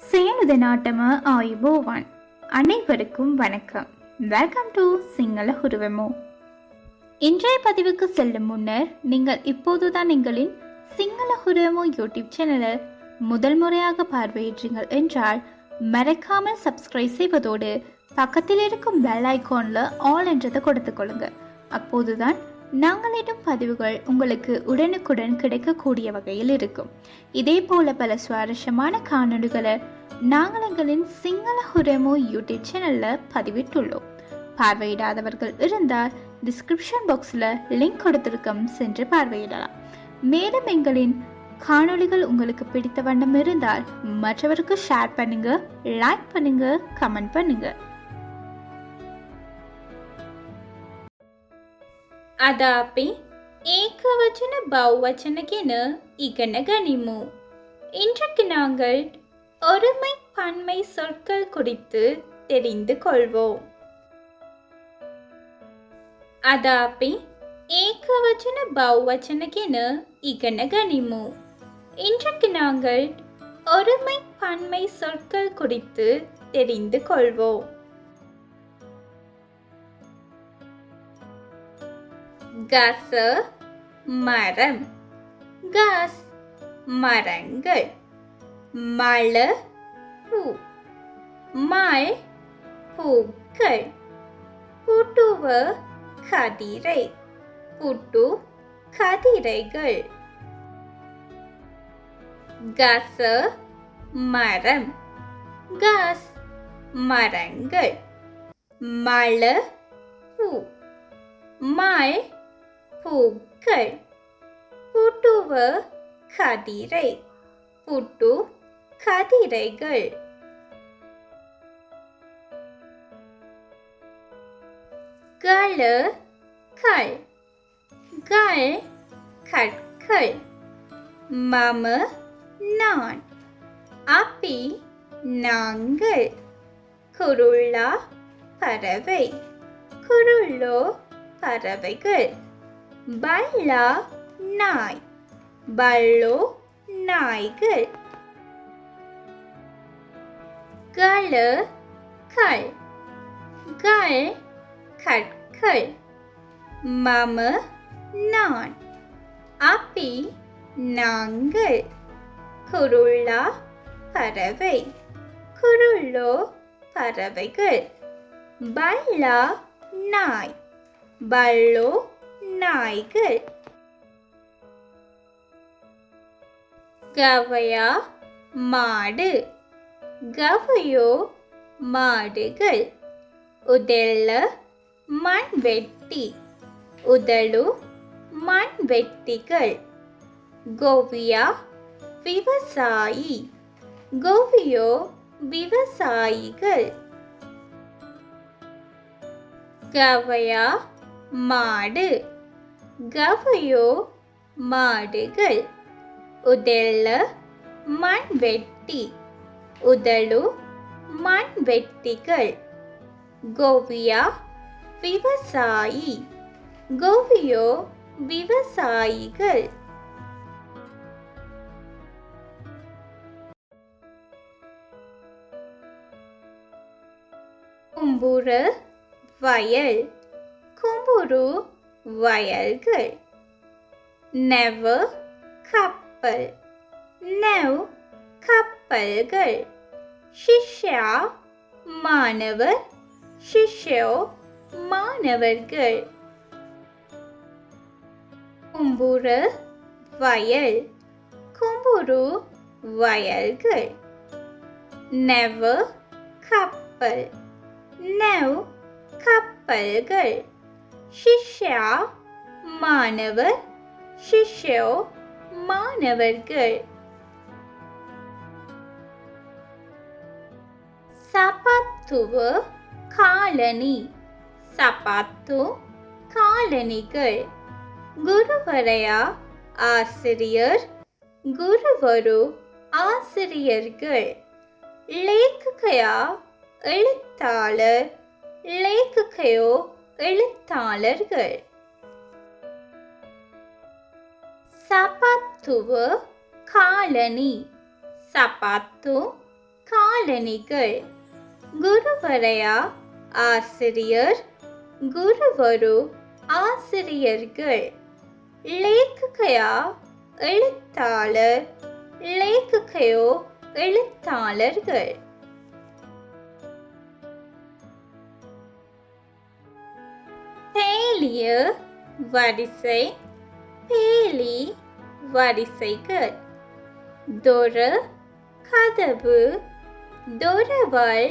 සියලු දෙනාටම ආයුබෝවන්. அனைவருக்கும் வணக்கம். வெல்கம் டு சிங்கள உருவமோ. இன்றைய பதிவுக்கு செல்லும் முன்னர் நீங்கள் இப்போதுதான் எங்களின் சிங்கள உருவமோ யூடியூப் சேனலை முதல் முறையாக பார்வையிட்டீர்கள் என்றால் மறக்காமல் சப்ஸ்கிரைப் செய்வதோடு பக்கத்தில் இருக்கும் பெல் ஐகானில் ஆல் என்றதை கொடுத்துக்கொள்ளுங்க. அப்போதுதான் நாங்கள் இடும் பதிவுகள் உங்களுக்கு உடனுக்குடன் கிடைக்கக்கூடிய வகையில் இருக்கும். இதே போல பல சுவாரஸ்யமான காணொலிகளை நாங்கள் எங்களின் சிங்கள உரமோ யூடியூப் சேனலில் பதிவிட்டுள்ளோம். பார்வையிடாதவர்கள் இருந்தால் டிஸ்கிரிப்ஷன் பாக்ஸில் லிங்க் கொடுத்திருக்கோம், சென்று பார்வையிடலாம். மேலும் எங்களின் காணொலிகள் உங்களுக்கு பிடித்த வண்ணம் இருந்தால் மற்றவருக்கு ஷேர் பண்ணுங்க, லைக் பண்ணுங்க, கமெண்ட் பண்ணுங்க. අද අපි ஏகவச்சன பௌவச்சன என இகன கனிமு. இன்றைக்கு நாங்கள் ஒருமை பன்மை சொற்கள் குறித்து தெரிந்து கொள்வோம். අද අපි ஏகவச்சன பௌவச்சன என இகன கனிமு. இன்றைக்கு நாங்கள் ஒருமை பன்மை சொற்கள் குறித்து தெரிந்து கொள்வோம். கச மரம், கஸ் மரங்கள். மழ பூ, மல் பூக்கள். புட்டுவ கதிரை, புட்டு கதிரைகள். கச மரம், கஸ் மரங்கள். மழ பூ, மல் பூக்கள். புட்டுவ கதிரை, புட்டு கதிரைகள். கள கல், கள் கற்கள். மம நான், அப்பி நாங்கள். குருளா பறவை, குருளோ பறவைகள். பல்லா நாய், பல்லோ நாய்கள். கள கல், கள் கற்கள். மம நான், அப்பி நாங்கள். குருளா பறவை, குருளோ பறவைகள். பல்லா நாய், பல்லோ நாய்கள். கவையா மாடு, கவையோ மாடுகள். உதெல்ல மண்வெட்டி, உதலு மண்வெட்டிகள். கோவியா விவசாயி, கோவியோ விவசாயிகள். கவையா மாடு, கவையோ மாடுகள். உதெல்ல மண்வெட்டி, உதலு மண்வெட்டிகள். கோவியா விவசாயி, கோவியோ விவசாயிகள். கும்புற வயல், கும்புரு வயல்கள். நெவ கப்பல், நெவ் கப்பல்கள். சிஷ்யா மாணவர், சிஷ்யோ மாணவர்கள். கும்புற வயல், கும்புரு வயல்கள். நெவ கப்பல், நெவ் கப்பல்கள். சிஷ்யா மாணவர், சிஷ்யோ மாணவர்கள். சப்பாத்துவ காலனி, சப்பாத்து காலனிகள். குருவரையா ஆசிரியர், குருவரு ஆசிரியர்கள். லேಖಕயா எழுத்தாளர், லேಖಕயோ எழுத்தாளர்கள். சப்பாத்துவ காலனி, சப்பாத்து காலணிகள் குருவரையா ஆசிரியர் குருவரு ஆசிரியர்கள் லேಖಕயா எழுத்தாளர் லேಖಕயோ எழுத்தாளர்கள் பேலிய வரிசை பேலி வரிசைகள் தொர கதவு தொரவல்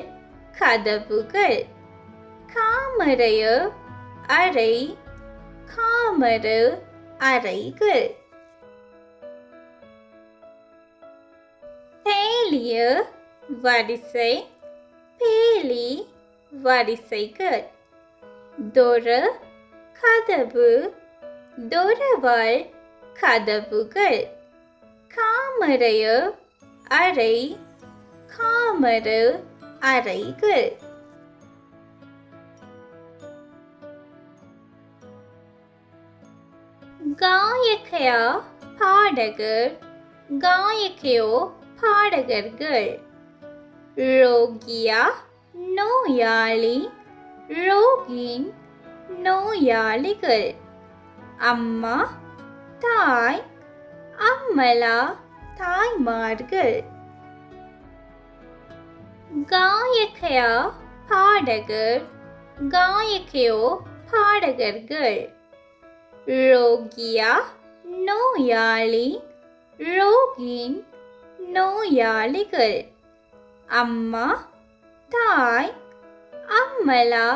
கதவுகள் காமரைய அறை காமரு அறைகள் பேலிய வரிசை பேலி வரிசைகள் தொர கதவு தொரவல் கதவுகள் காமரைய அறை காமரு அறைகள் காயகயா பாடகர் காயகையோ பாடகர்கள் ரோகியா நோயாளி ரோகின் நோயாளிகள் அம்மா தாய் அம்மலா தாய்மார்கள் காயகயா பாடகர் காயகையோ பாடகர்கள் ரோகியா நோயாளி ரோகின் நோயாளிகள் அம்மா தாய் அம்மலா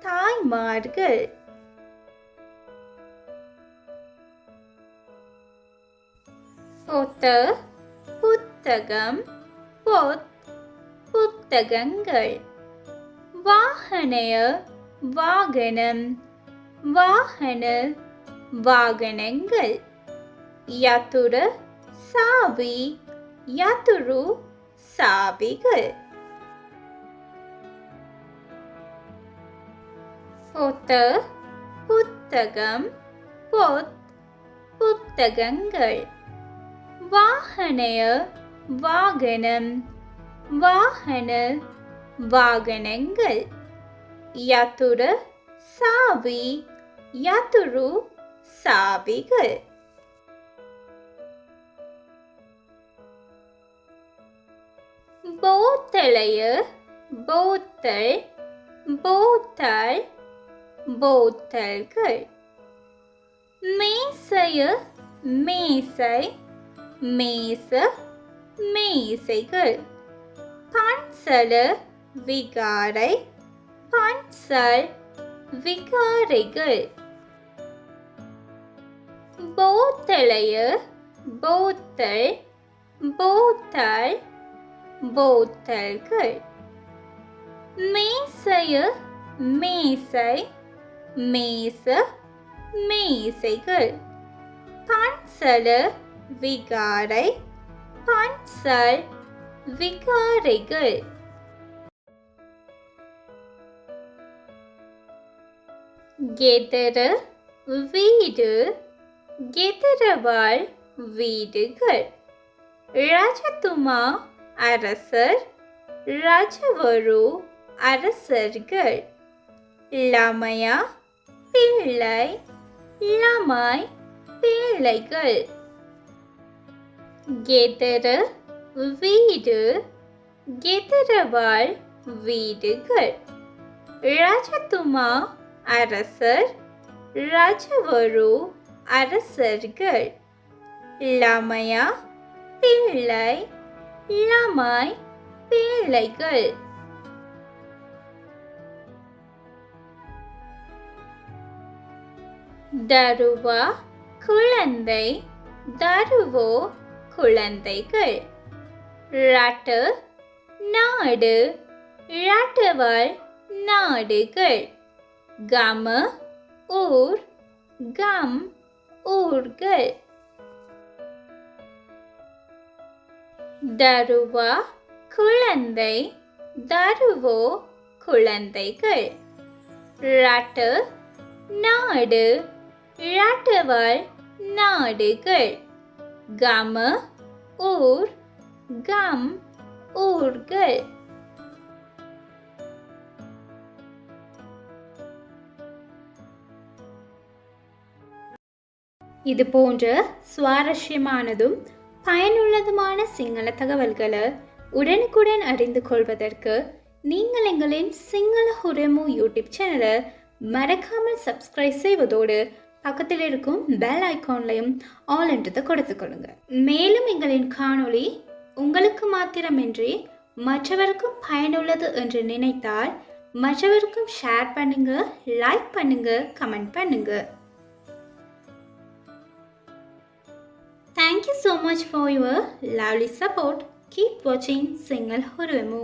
தாய்மார்கள் பொத்த புத்தகம் பொத் புத்தகங்கள் வாகனய வாகனம் வாகன வாகனங்கள் யதுர சாவி யதுரு சாவிகள் பொத்த புத்தகம் பொத் புத்தகங்கள் வாகனய வாகனம் வாகன வாகனங்கள் யதுர சாவி யதுரு சாவிகள் போத்தளைய போத்தல் போத்தல் போத்தல்கள் மேசைய மேசை மேச மேசைகள் பன்சல விகாரை பன்சல் விகாரைகள் போத்தளைய போத்தல் போத்தல் போத்தல்கள் மேசைய மேசை மேச மேசைகள் பன்சல விகாரை பன்சல் விகாரைகள் ಗೆದರ வீடு ಗೆದರவாள் வீடுகள் ராஜதுமா அரசர் ராஜவரு அரசர்கள் லமயா பிள்ளை லமாய் பிள்ளைகள் ಗೆದರ வீடு ಗೆದರவாள் வீடுகள் ராஜதுமா அரசர் ராஜவரு அரசர்கள் லமயா பிள்ளை லமாய் பிள்ளைகள் தருவா குழந்தை தருவோ குழந்தைகள் ரட்ட நாடு ரட்டவாள் நாடுகள் கம ஊர் கம் ஊர்கள் தருவா குழந்தை தருவோ குழந்தைகள் ரட்ட நாடு ரட்டவாள் நாடுகள் கம ஊர் கம் ஊர்கள். இது போன்ற சுவாரஸ்யமானதும் பயனுள்ளதுமான சிங்கள தகவல்களை உடனுக்குடன் அறிந்து கொள்வதற்கு நீங்கள் எங்களின் சிங்கள ஹுரமு யூடியூப் சேனலை மறக்காமல் சப்ஸ்கிரைப் செய்வதோடு பக்கத்தில் இருக்கும் பெல் ஐக்கான்லையும் ஆல் என்றதை கொடுத்துக்கொள்ளுங்க. மேலும் எங்களின் காணொளி உங்களுக்கு மாத்திரமின்றி மற்றவருக்கும் பயனுள்ளது என்று நினைத்தால் மற்றவருக்கும் ஷேர் பண்ணுங்க, லைக் பண்ணுங்க, கமெண்ட் பண்ணுங்க. Thank you so much for your lovely support. Keep watching Single Hurvemu.